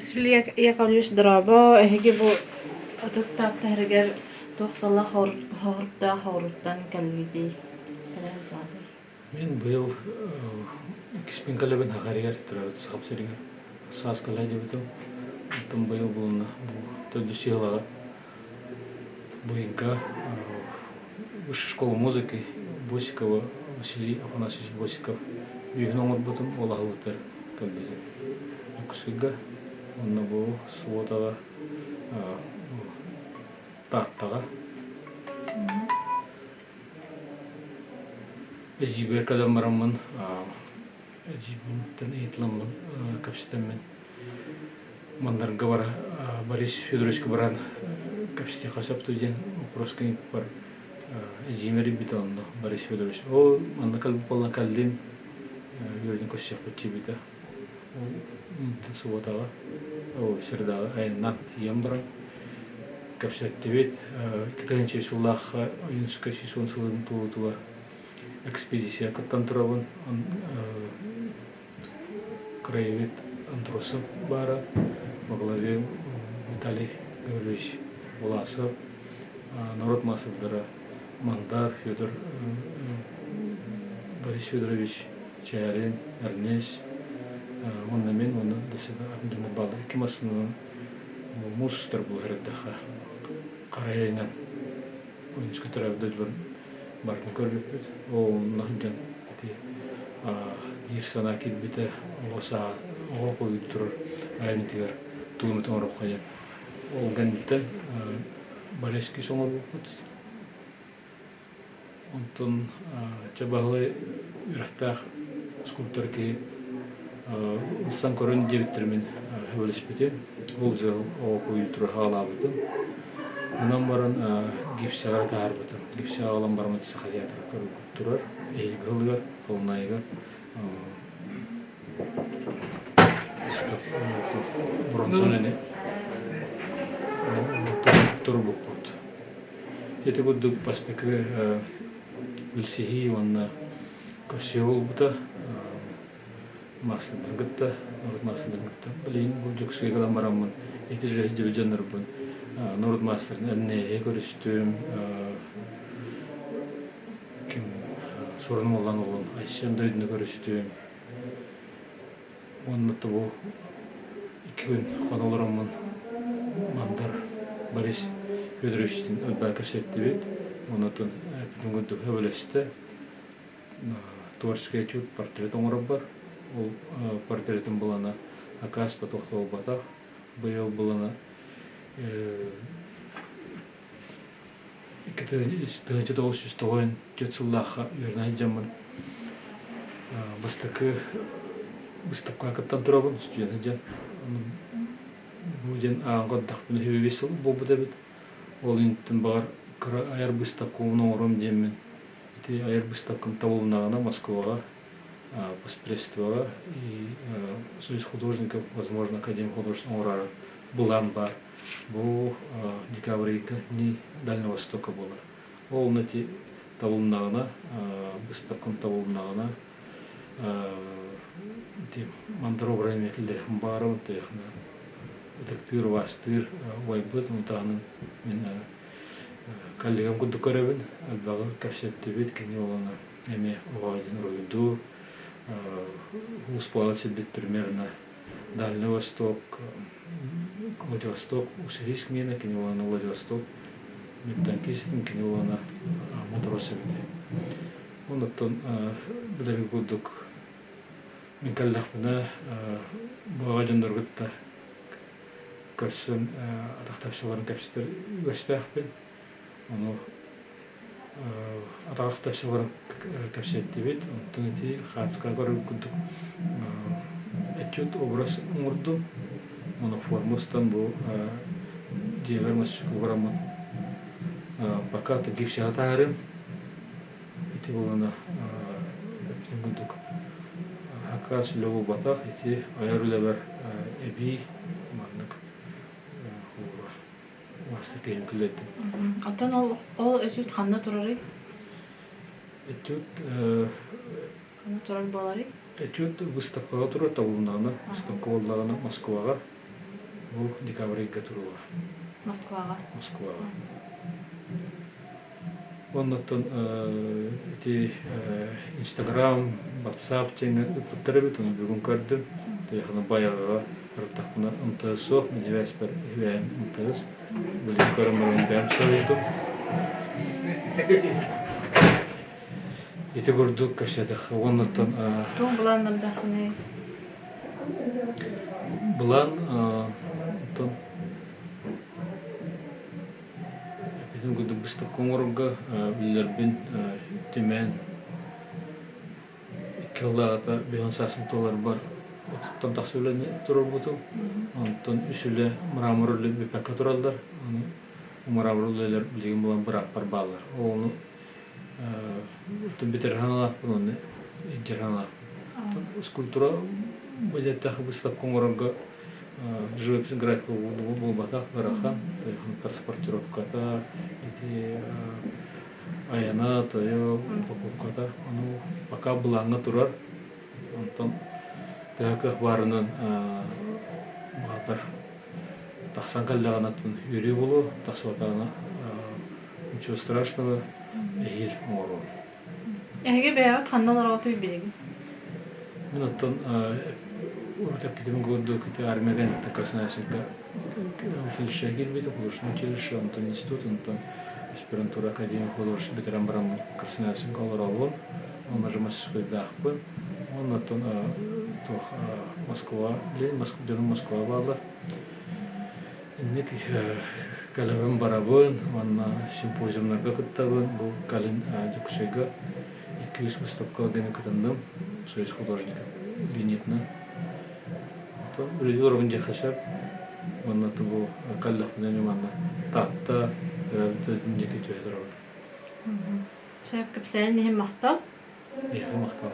Силия якалюш драбо эхиги бу отуттап тахригер тохсалла хорта хоруттан калвити калар жады. Мен быйыл киспин калебен хахаригер турабыт сахапсыригер саас калай дебитим. Оттон быйыл булна төдүс жылага буинка высшая школа музыки Босикова Василий Афанасьевич Босиков үйгөнөңөр бутун олахылыктар калбиди. Кусыга онна бу суотага таттага Ejibir kalamaraman Ejibin tan itlaman kapsitammen Мандар гавара Борис Федорович Кабран капсите хасап туген вопроскин пар Ejimери битонно Борис Федорович о манна калб полна калдин юридин косяп почибита о суотага о сердага айнат ямбра капсаттебет китенче сулаха юнска сисон сулын тулутула экспедиция каттан турабын краевед антросов бара во главе Виталий Гаврилович Власов, народ массовдара Мандар Федор Борис Федорович Чарин Эрнес онна мен онна деседа абдына балы кимасына мустар бул хердаха карайлынан ойнушка тарабда баркын көрбөппүт ол нахдан ти ирсана килбите олоса окой турur айнтигер туумут орох кая ол гандта барески соңор бупут онтон чабалы ирахтах скульпторки инсан көрөн дебиттермен велосипеден ол жыл окой тур халабытын Онан барын гипсиягар таарбытын. Гипсияга алан бармат сахалиятыр көрүп турар. Эйгылгар, колнайгар. Стап бронзоны. Турбукут. Это вот пастык Вильсихи, он косеол бута. Масын дыргытта, народ масын дыргытта. Блин, бұл жүксіге кадан барамын. Эти же дивизионнар бун. Народ мастерын әнне көрістім, кім сұрыным олан олын, Айсен дөйдіні көрістім. Оннаты бұл 2 күн қаналарымын Мандар Борис Федоровичтің өлбәй көрсетті бет. Оннатын әпінің күндік өбілесті творческий этюд портрет оңырып бар. Ол портретім бұлана Акаста тоқтау батақ, бұйыл бұлана Тыгынчы 909 Тетсуллаха вернай жамын быстапка каттан турабын студент жан бужен аңгоддак бул хебесил болбуда бит ол интин бар аяр быстапка оңором демин ити аяр быстапкам табылнагана Москвага посредствовала и Союз художников, возможно, Академия художественного урара булан бар. Бұл декабрьга не Дальнего Востока было. Ол нати табылнагына, быстапкан табылнагына, мандаров районекілдер бары, тектир, вастыр, вайбыт, ұнтағының мен коллегам күнді көребін, әлбағы кәпсетті бет, кені оланы әме ұғайдың ройду, успалаться бит примерно Дальний Восток, Владивосток, Уссурийск мина, кинулана Владивосток, Мептанкисин, кинулана Матросовит. Он оттон білергі күдік мен кәлдақпына бағаден дұрғытта көрсін атақтапсыларын кәпсеттер өстәқпен. Оны атақтапсыларын кәпсетті бет, онтын еті қатысқа көріп күдік этюд образ ұңырды. Оны формустан бұл диавермас кубрамын пока то гипсиға тағырым. Ити болғана күдік Хакас лөві батақ, ити айарылы бар әбей маңдық Васты кейім күлетті. Аттан ол этюд қанда тұрары? Этюд Қанда тұрар болары? Этюд выставкаға тұрар табылынағына, выставка болдағына Москваға Бу декабрьга туруга Москвага. Москвага. Оннотон ити Instagram, WhatsApp теңе үпүттөрөбүт оны бүгүн көрдүм. Тыйхана баягыга рыктакына ынтыысоо, медивас бер хвен ынтыыс. Бүлүн көрөмөрүн бәм сөйдүм. Ити көрдүк кэсэдэх. Оннотон Туң булан мандахны. булан тон bizim guduk bıstık koңорга билербин темен 2 yıllarda $500 бар. Оттан тахсылыны турар бутум. Онтон үсүле мраморлы бепека туралдар. Аны мраморлылар билген булан бирак бар баллар. Оны битерханалар буны интерханалар. Скульптура будеттах быстык коңорга живопись графика был батах гарахан, транспортировката, эти аяната, упаковката, ну пока буланга турар, онтон тәкәх барынан батар тахсан каллаганатын юри болу, тахсатана ничего страшного, эйил мору. Эһиге бәяг ханналар отуй билеги. Мен оттон урта питем году ките армиядан Красноярска училище келбейді, художественное училище, онтон институт, онтон аспирантура академия художественный ветеран барам Красноярска олар алган, оны же мастерской дахпын, онтон Москва, Москва балар. Иннек калабын барабын, онна симпозиумнарга кыттабын, бу калин жуксайга 200 выставкалар гене кытындым, союз художников линитна. Өлі орын жахашап, онна тұбу каллақпынан еманна тақта, өрәбіті дүнеке түйедір орын. Сәп кіпсәйін ехім мақтал? Ехі мақтал.